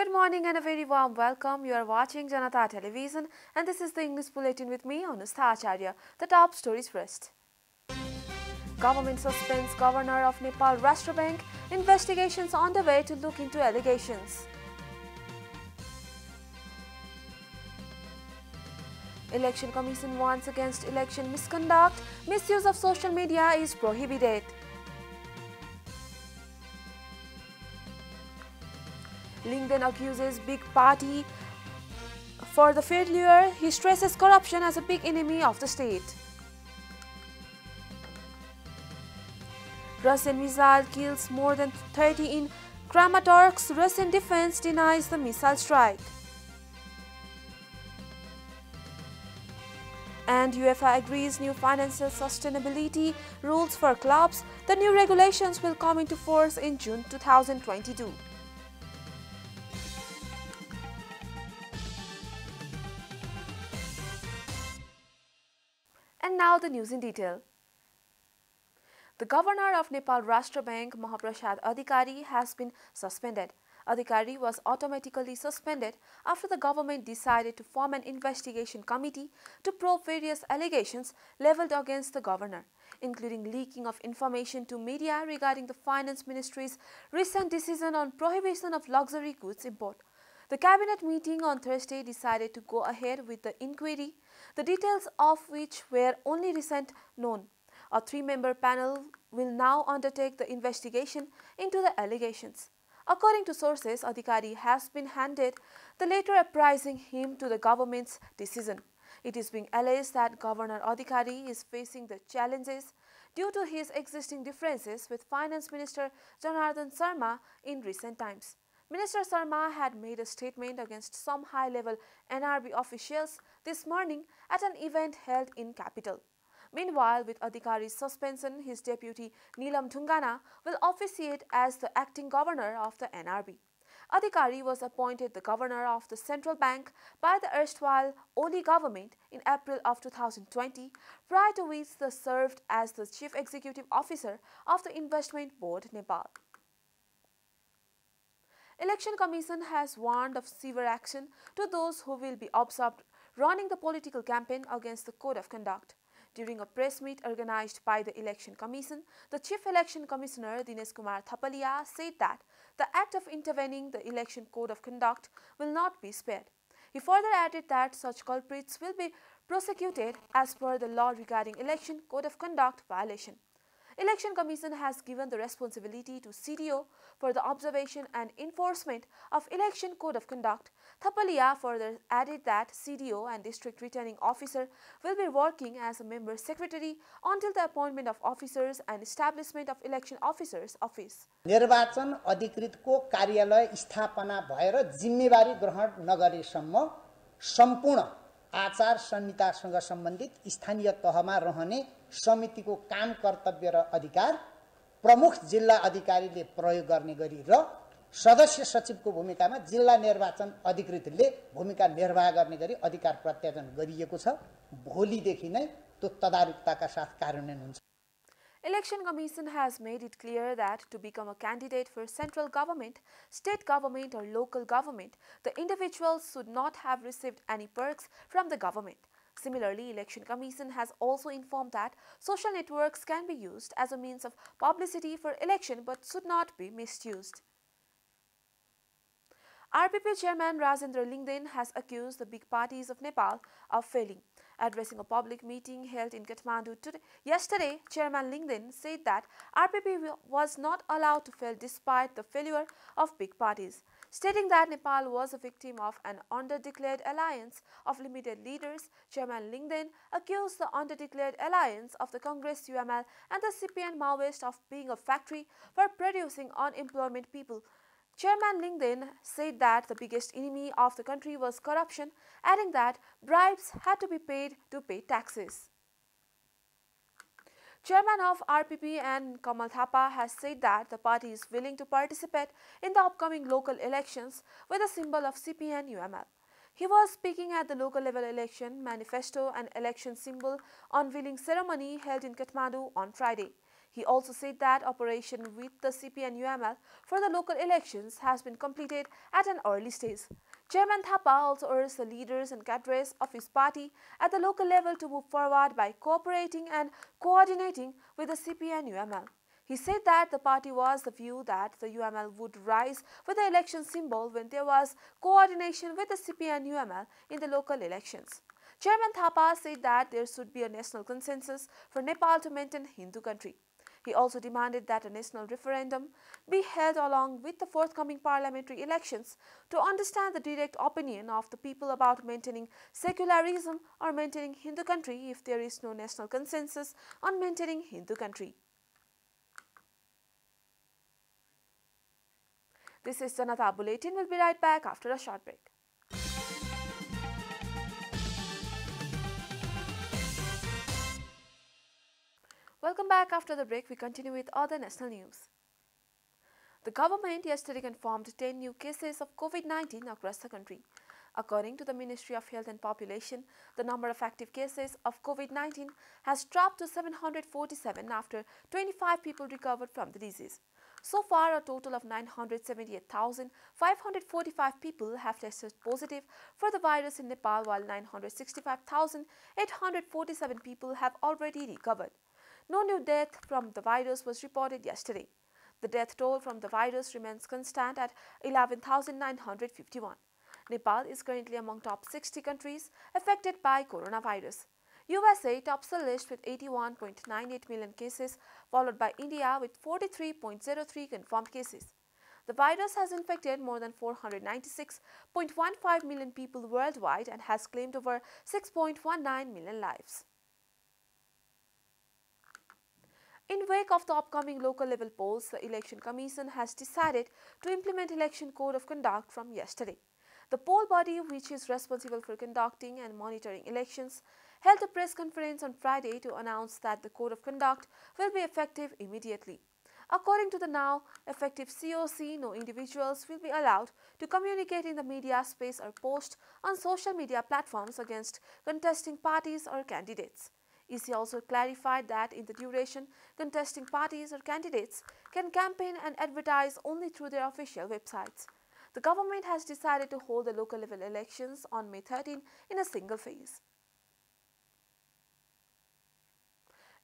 Good morning and a very warm welcome. You are watching JanataTelevision and this is the English Bulletin with me, Anustha Acharya. The top stories first. Government suspends Governor of Nepal Rastra Bank. Investigations on the way to look into allegations. Election Commission warns against election misconduct. Misuse of social media is prohibited. LinkedIn accuses big party for the failure. He stresses corruption as a big enemy of the state. Russian missile kills more than 30 in Kramatorsk. Russian defense denies the missile strike. And UEFA agrees new financial sustainability rules for clubs. The new regulations will come into force in June 2022. And now the news in detail. The governor of Nepal Rastra Bank, Mahaprasad Adhikari, has been suspended. Adhikari was automatically suspended after the government decided to form an investigation committee to probe various allegations leveled against the governor, including leaking of information to media regarding the finance ministry's recent decision on prohibition of luxury goods import. The cabinet meeting on Thursday decided to go ahead with the inquiry, the details of which were only recently known. A three-member panel will now undertake the investigation into the allegations. According to sources, Adhikari has been handed the letter apprising him to the government's decision. It is being alleged that Governor Adhikari is facing the challenges due to his existing differences with Finance Minister Janata Sharma in recent times. Minister Sharma had made a statement against some high-level NRB officials this morning at an event held in capital. Meanwhile, with Adhikari's suspension, his deputy Neelam Dhungana will officiate as the acting governor of the NRB. Adhikari was appointed the governor of the central bank by the erstwhile Oli government in April of 2020, prior to which he served as the chief executive officer of the Investment Board, Nepal. Election Commission has warned of severe action to those who will be observed running the political campaign against the Code of Conduct. During a press meet organized by the Election Commission, the Chief Election Commissioner Dinesh Kumar Thapalia said that the act of intervening the Election Code of Conduct will not be spared. He further added that such culprits will be prosecuted as per the law regarding Election Code of Conduct violation. Election Commission has given the responsibility to CDO for the observation and enforcement of Election Code of Conduct. Thapalia further added that CDO and District Returning Officer will be working as a member secretary until the appointment of officers and establishment of Election Officers Office. निर्वाचन अधिकृतको कार्यालय स्थापना भएर जिम्मेवारी ग्रहण नगरेसम्म सम्पूर्ण आचार संहितासँग सम्बन्धित स्थानीय तहमा रहने समितिको काम कर्तव्य र अधिकार प्रमुख जिल्ला अधिकारीले प्रयोग गर्ने गरी र सदस्य सचिवको भूमिकामा जिल्ला निर्वाचन अधिकृतले भूमिका निर्वाह गर्ने गरी अधिकार प्रत्यायोजन गरिएको छ। भोलिदेखि नै त्यो तदारुकताका साथ कार्यान्वयन हुन्छ। Election Commission has made it clear that to become a candidate for central government, state government or local government, the individuals should not have received any perks from the government. Similarly, Election Commission has also informed that social networks can be used as a means of publicity for election but should not be misused. RPP Chairman Rajendra Lingden has accused the big parties of Nepal of failing. Addressing a public meeting held in Kathmandu yesterday, Chairman Lingden said that RPP was not allowed to fail despite the failure of big parties, stating that Nepal was a victim of an undeclared alliance of limited leaders. Chairman Lingden accused the undeclared alliance of the Congress UML and the CPN Maoist of being a factory for producing unemployed people. Chairman Lingden said that the biggest enemy of the country was corruption, adding that bribes had to be paid to pay taxes. Chairman of RPP and Kamal Thapa has said that the party is willing to participate in the upcoming local elections with a symbol of CPN UML. He was speaking at the local level election manifesto and election symbol unveiling ceremony held in Kathmandu on Friday. He also said that operation with the CP and UML for the local elections has been completed at an early stage. Chairman Thapa also urged the leaders and cadres of his party at the local level to move forward by cooperating and coordinating with the CP and UML. He said that the party was the view that the UML would rise with the election symbol when there was coordination with the CP and UML in the local elections. Chairman Thapa said that there should be a national consensus for Nepal to maintain Hindu country. He also demanded that a national referendum be held along with the forthcoming parliamentary elections to understand the direct opinion of the people about maintaining secularism or maintaining Hindu country if there is no national consensus on maintaining Hindu country. This is Janata Bulletin. We'll be right back after a short break. Welcome back after the break. We continue with other national news. The government yesterday confirmed 10 new cases of COVID-19 across the country. According to the Ministry of Health and Population, the number of active cases of COVID-19 has dropped to 747 after 25 people recovered from the disease. So far, a total of 978,545 people have tested positive for the virus in Nepal, while 965,847 people have already recovered. No new death from the virus was reported yesterday. The death toll from the virus remains constant at 11,951. Nepal is currently among top 60 countries affected by coronavirus. USA tops the list with 81.98 million cases, followed by India with 43.03 confirmed cases. The virus has infected more than 496.15 million people worldwide and has claimed over 6.19 million lives. In wake of the upcoming local level polls, the Election Commission has decided to implement Election Code of Conduct from yesterday. The poll body, which is responsible for conducting and monitoring elections, held a press conference on Friday to announce that the Code of Conduct will be effective immediately. According to the now effective COC, no individuals will be allowed to communicate in the media space or post on social media platforms against contesting parties or candidates. EC also clarified that in the duration, contesting parties or candidates can campaign and advertise only through their official websites. The government has decided to hold the local level elections on May 13 in a single phase.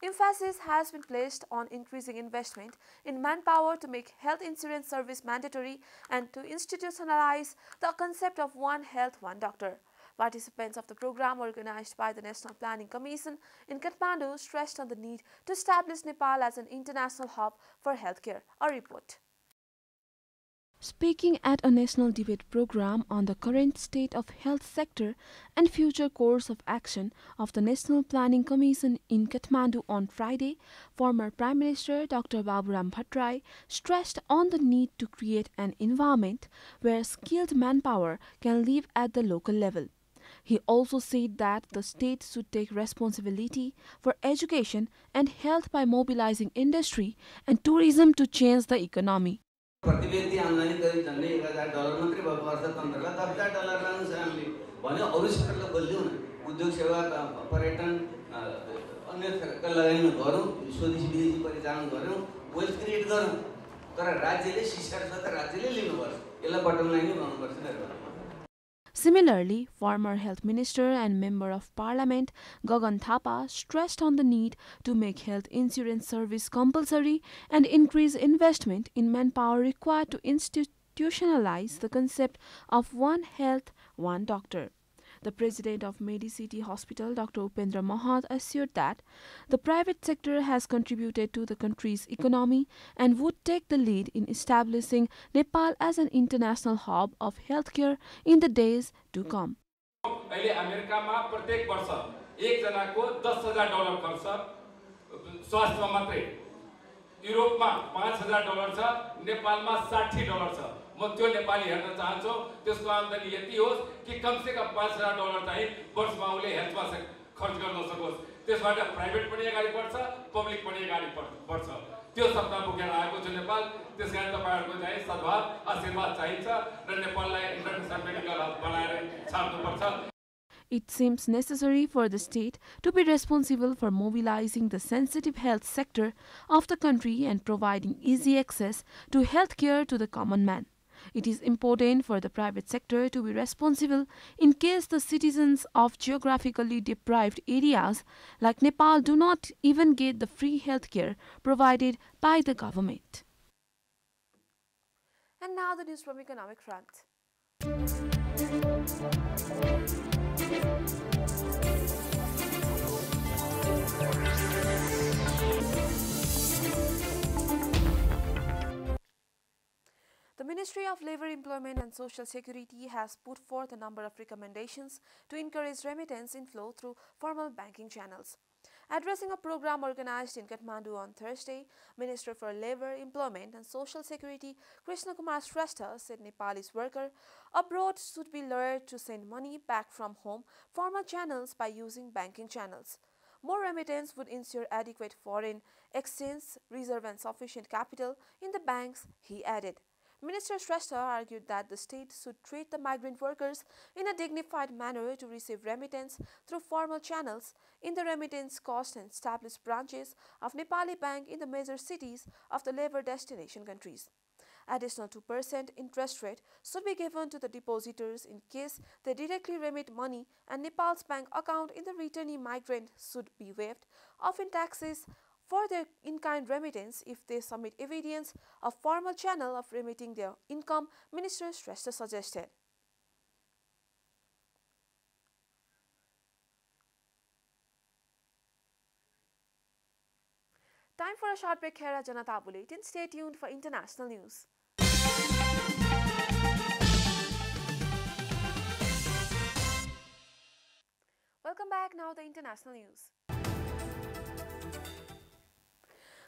Emphasis has been placed on increasing investment in manpower to make health insurance service mandatory and to institutionalize the concept of One Health, One Doctor. Participants of the program organized by the National Planning Commission in Kathmandu stressed on the need to establish Nepal as an international hub for healthcare. A report. Speaking at a national debate program on the current state of health sector and future course of action of the National Planning Commission in Kathmandu on Friday, former Prime Minister Dr. Baburam Bhattarai stressed on the need to create an environment where skilled manpower can live at the local level. He also said that the state should take responsibility for education and health by mobilizing industry and tourism to change the economy. प्रति व्यक्ति आम्दानी करिब झन्डै $1000 मात्रै भएको अर्थतन्त्रलाई $10,000 लानु छ हामीले भन्यो अरु सेक्टरलाई बलिदिउँ न उद्योग सेवा पर्यटन अन्यका लगानी गरौँ स्वदेशी विदेशी परिचालन गरौँ वेल्थ क्रिएट गरौँ तर राज्यले शिक्षा त राज्यले लिनुपर्छ यसलाई बटम लाइन बनाउनुपर्छ नि। Similarly, former Health Minister and Member of Parliament Gagan Thapa stressed on the need to make health insurance service compulsory and increase investment in manpower required to institutionalize the concept of One Health, One Doctor. The president of Medicity Hospital, Dr. Upendra Mahad, assured that the private sector has contributed to the country's economy and would take the lead in establishing Nepal as an international hub of healthcare in the days to come. अहिले अमेरिकामा प्रत्येक वर्ष एक जनाको $10,000 खर्च स्वास्थ्यमा मात्रै युरोपमा $5,000 छ नेपालमा $60 छ म त्यो नेपाली हेर्न चाहन्छु त्यसको आम्दानी यति होस् कि कम से कम $5,000 चाहिँ वर्षमा उले हेल्थमा खर्च गर्न सकोस् त्यसबाट प्राइभेट पनि अगाडि बढ्छ पब्लिक पनि अगाडि बढ्छ त्यो सपना बोकेर आएको छ नेपाल त्यसकारण तपाईहरुको चाहिँ सद्भाव आशीर्वाद चाहिन्छ र नेपाललाई इन्टरनेशनल मेडिकल हब बनाएर छाड्नुपर्छ। It seems necessary for the state to be responsible for mobilizing the sensitive health sector of the country and providing easy access to health care to the common man. It is important for the private sector to be responsible in case the citizens of geographically deprived areas like Nepal do not even get the free health care provided by the government. And now the news from economic front. The Ministry of Labour, Employment and Social Security has put forth a number of recommendations to encourage remittance inflow through formal banking channels. Addressing a program organized in Kathmandu on Thursday, Minister for Labour, Employment and Social Security Krishna Kumar Rastra said Nepalese workers abroad should be lured to send money back from home formal channels by using banking channels. More remittance would ensure adequate foreign exchange reserve and sufficient capital in the banks, he added. Minister Rastra argued that the state should treat the migrant workers in a dignified manner to receive remittance through formal channels in the remittance cost and establish branches of Nepali Bank in the major cities of the labour destination countries. Additional 2% interest rate should be given to the depositors in case they directly remit money, and Nepal's bank account in the returnee migrant should be waived off in taxes for their in-kind remittance if they submit evidence of formal channel of remitting their income, Minister Rastra suggested. Time for a short break here at Janata Bulletin. Stay tuned for international news. Welcome back. Now the international news.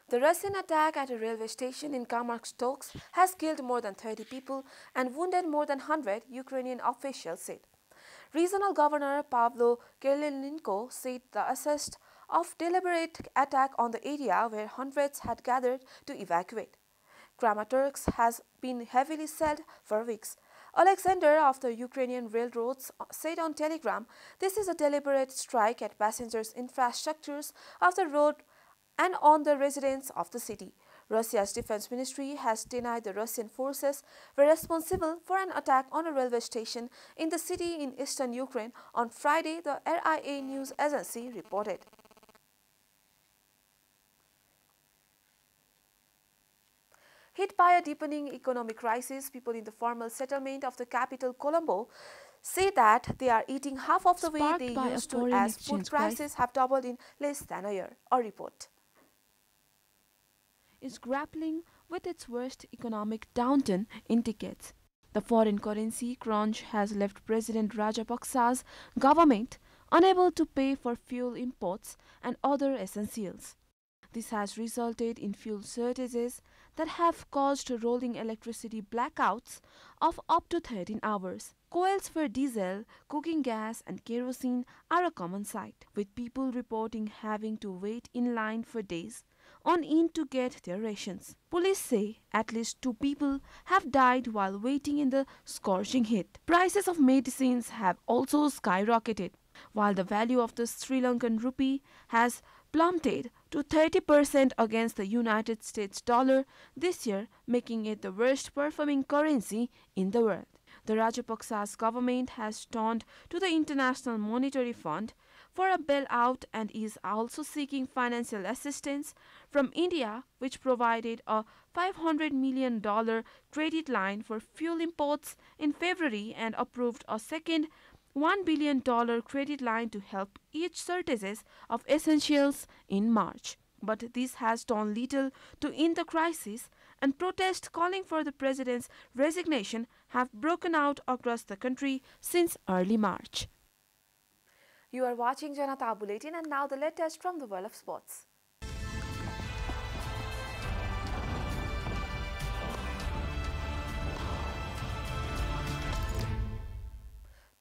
The Russian attack at a railway station in Kramatorsk has killed more than 30 people and wounded more than 100, Ukrainian officials said. Regional Governor Pavlo Kyrylenko said the assist of deliberate attack on the area where hundreds had gathered to evacuate. Kramatorsk has been heavily shelled for weeks. Alexander of the Ukrainian railroads said on Telegram, this is a deliberate strike at passengers' infrastructures of the road and on the residents of the city. Russia's defense ministry has denied the Russian forces were responsible for an attack on a railway station in the city in eastern Ukraine on Friday, the RIA news agency reported. Hit by a deepening economic crisis, people in the formal settlement of the capital Colombo say that they are eating half of the way they used to as food prices have doubled in less than a year, a report is grappling with its worst economic downturn in decades. The foreign currency crunch has left President Rajapaksa's government unable to pay for fuel imports and other essentials. This has resulted in fuel shortages that have caused rolling electricity blackouts of up to 13 hours. Coils for diesel, cooking gas and kerosene are a common sight, with people reporting having to wait in line for days on end to get their rations. Police say at least 2 people have died while waiting in the scorching heat. Prices of medicines have also skyrocketed, while the value of the Sri Lankan rupee has plummeted to 30% against the United States dollar this year, making it the worst performing currency in the world. The Rajapaksa's government has turned to the International Monetary Fund for a bailout and is also seeking financial assistance from India, which provided a $500 million credit line for fuel imports in February and approved a second $1 billion credit line to help each shortages of essentials in March. But this has done little to end the crisis, and protests calling for the president's resignation have broken out across the country since early March. You are watching Janata Bulletin, and now the latest from the world of sports.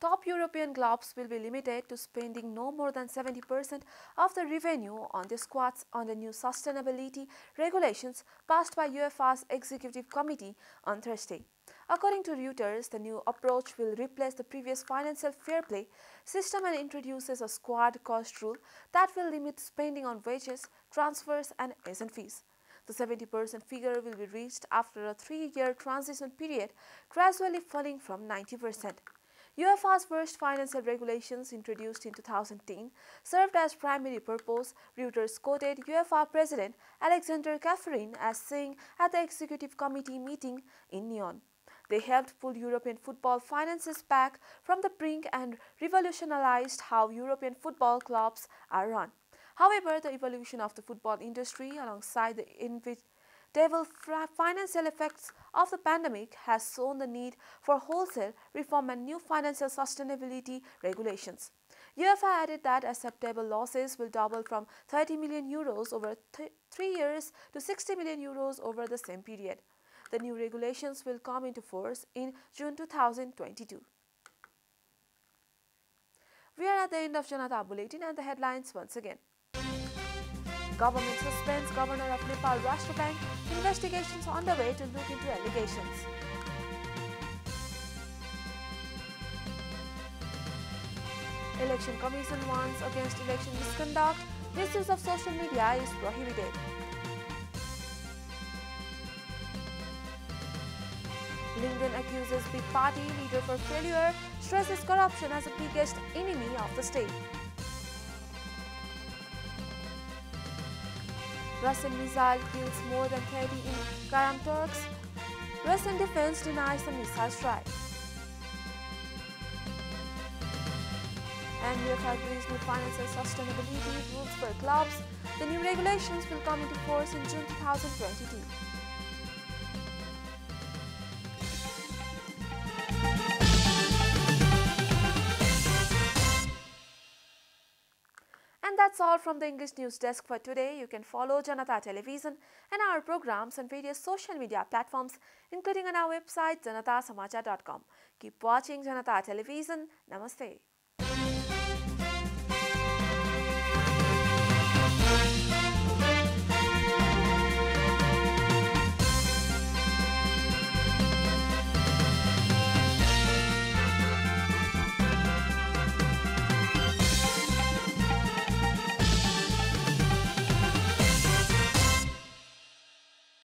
Top European clubs will be limited to spending no more than 70% of the revenue on their squads on the new sustainability regulations passed by UEFA's Executive Committee on Thursday. According to Reuters, the new approach will replace the previous financial fair play system and introduces a squad cost rule that will limit spending on wages, transfers, and agent fees. The 70% figure will be reached after a 3-year transition period, gradually falling from 90%. UEFA's first financial regulations, introduced in 2010, served as primary purpose. Reuters quoted UEFA President Alexander Kaferin as saying at the executive committee meeting in Nyon. They helped pull European football finances back from the brink and revolutionized how European football clubs are run. However, the evolution of the football industry, alongside the inevitable financial effects of the pandemic, has shown the need for wholesale reform and new financial sustainability regulations. UEFA added that acceptable losses will double from €30 million over 3 years to €60 million over the same period. The new regulations will come into force in June 2022. We are at the end of Janata Bulletin, and the headlines once again. Government suspends Governor of Nepal Rastra Bank. Investigations underway to look into allegations. Election Commission warns against election misconduct. Misuse of social media is prohibited. LinkedIn accuses big party leader for failure, stresses corruption as the biggest enemy of the state. Russian missile kills more than 30 in Karamatorsk. Russian defense denies the missile strike. And UEFA agrees new financial sustainability rules for clubs. The new regulations will come into force in June 2022. And that's all from the English News Desk for today. You can follow Janata Television and our programs on various social media platforms, including on our website janatasamachar.com. Keep watching Janata Television. Namaste.